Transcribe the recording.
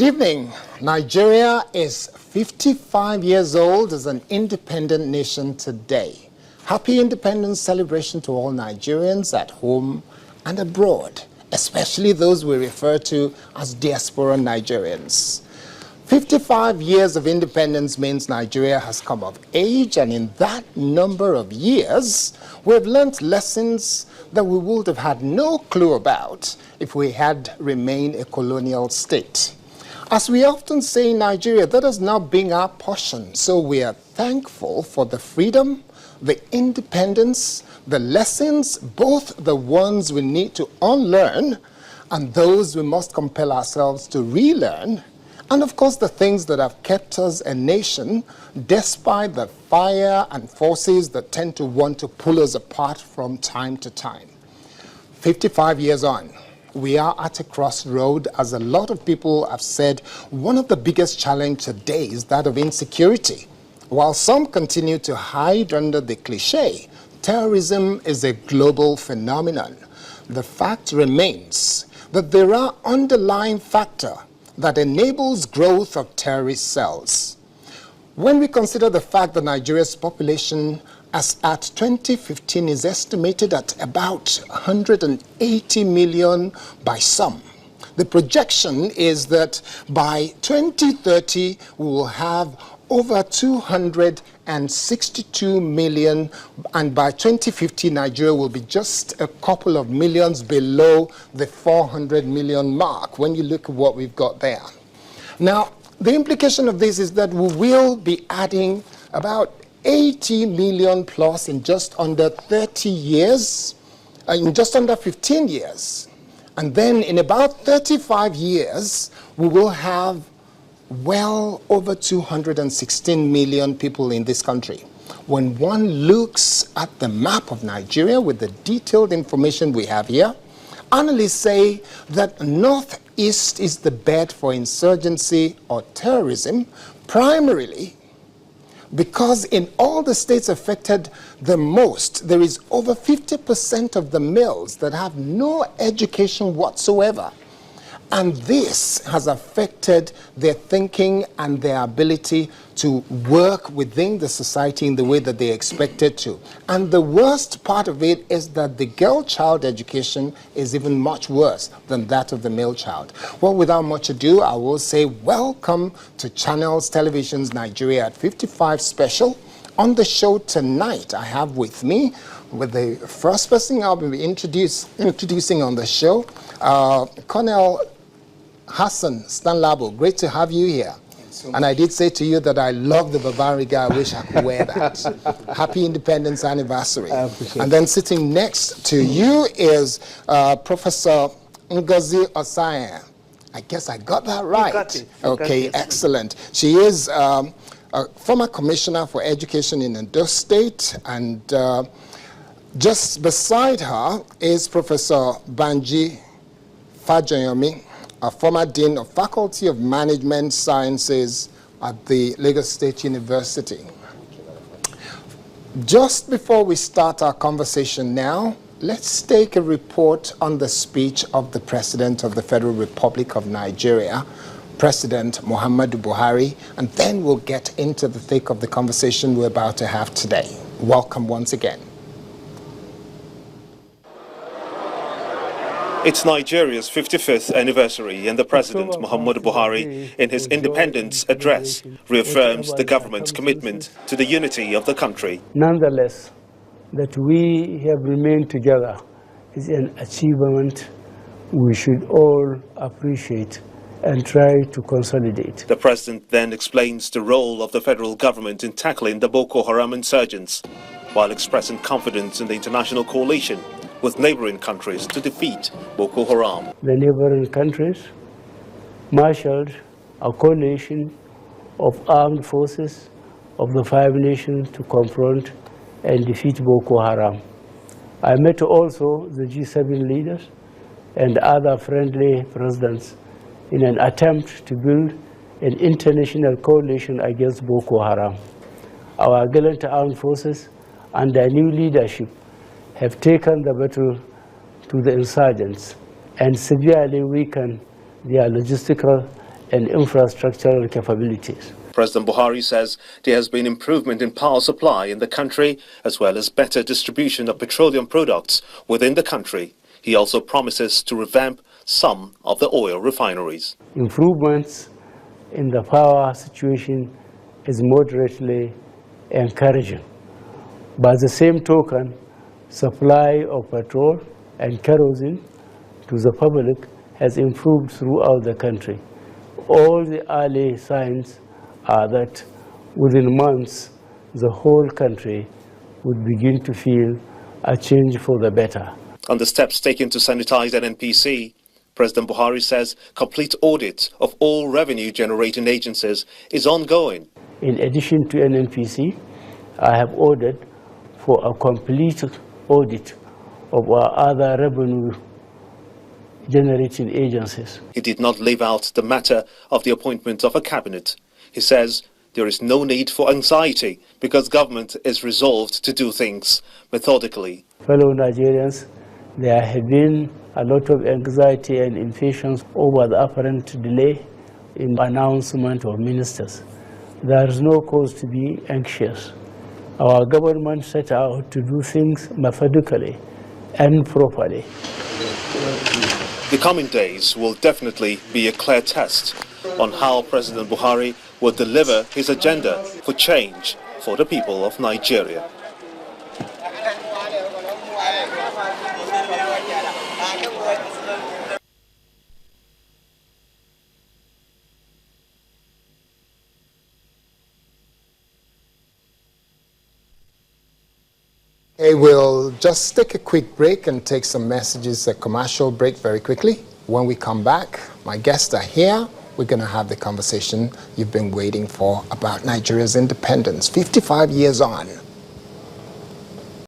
Good evening. Nigeria is 55 years old as an independent nation today. Happy independence celebration to all Nigerians at home and abroad, especially those we refer to as diaspora Nigerians. 55 years of independence means Nigeria has come of age, and in that number of years, we've learnt lessons that we would have had no clue about if we had remained a colonial state. As we often say in Nigeria, that has now been our portion, so we are thankful for the freedom, the independence, the lessons, both the ones we need to unlearn and those we must compel ourselves to relearn, and of course the things that have kept us a nation despite the fire and forces that tend to want to pull us apart from time to time. 55 years on, we are at a crossroad. As a lot of people have said, one of the biggest challenges today is that of insecurity. While some continue to hide under the cliche, terrorism is a global phenomenon. The fact remains that there are underlying factors that enables growth of terrorist cells. When we consider the fact that Nigeria's population as at 2015 is estimated at about 180 million by some, the projection is that by 2030 we will have over 262 million, and by 2050 Nigeria will be just a couple of millions below the 400 million mark when you look at what we've got there. Now, the implication of this is that we will be adding about 80 million plus in just under 30 years, in just under 15 years. And then in about 35 years, we will have well over 216 million people in this country. When one looks at the map of Nigeria with the detailed information we have here, analysts say that northeast is the bed for insurgency or terrorism, primarily because in all the states affected the most, there is over 50% of the males that have no education whatsoever. And this has affected their thinking and their ability to work within the society in the way that they expected to. And the worst part of it is that the girl child education is even much worse than that of the male child. Well, without much ado, I will say welcome to Channels Television's Nigeria at 55 special. On the show tonight, I have with me, with the first person I'll be introducing on the show, Colonel Hassan Stanlabo. Great to have you here. And I did say to you that I love the Bavariga. I wish I could wear that. Happy Independence Anniversary. And then sitting next to you is Professor Ngozi Osaye. I guess I got that right. You got it. Okay, excellent. She is a former commissioner for education in Edo State, and just beside her is Professor Banji Fajoyomi, a former Dean of Faculty of Management Sciences at the Lagos State University. Just before we start our conversation now, let's take a report on the speech of the President of the Federal Republic of Nigeria, President Muhammadu Buhari, and then we'll get into the thick of the conversation we're about to have today. Welcome once again. It's Nigeria's 55th anniversary, and the President, Muhammadu Buhari, in his independence address, reaffirms the government's commitment to the unity of the country. Nonetheless, that we have remained together is an achievement we should all appreciate and try to consolidate. The President then explains the role of the federal government in tackling the Boko Haram insurgents, while expressing confidence in the international coalition with neighboring countries to defeat Boko Haram. The neighboring countries marshaled a coalition of armed forces of the 5 nations to confront and defeat Boko Haram. I met also the G7 leaders and other friendly presidents in an attempt to build an international coalition against Boko Haram. Our gallant armed forces under new leadership have taken the battle to the insurgents and severely weakened their logistical and infrastructural capabilities. President Buhari says there has been improvement in power supply in the country, as well as better distribution of petroleum products within the country. He also promises to revamp some of the oil refineries. Improvements in the power situation is moderately encouraging. By the same token, supply of petrol and kerosene to the public has improved throughout the country. All the early signs are that within months, the whole country would begin to feel a change for the better. On the steps taken to sanitize NNPC, President Buhari says complete audit of all revenue-generating agencies is ongoing. In addition to NNPC, I have ordered for a complete audit of our other revenue-generating agencies. He did not leave out the matter of the appointment of a cabinet. He says there is no need for anxiety because government is resolved to do things methodically. Fellow Nigerians, there have been a lot of anxiety and impatience over the apparent delay in announcement of ministers. There is no cause to be anxious. Our government set out to do things methodically and properly. The coming days will definitely be a clear test on how President Buhari will deliver his agenda for change for the people of Nigeria. Okay, we'll just take a quick break and take some messages, a commercial break very quickly. When we come back, my guests are here. We're going to have the conversation you've been waiting for about Nigeria's independence, 55 years on.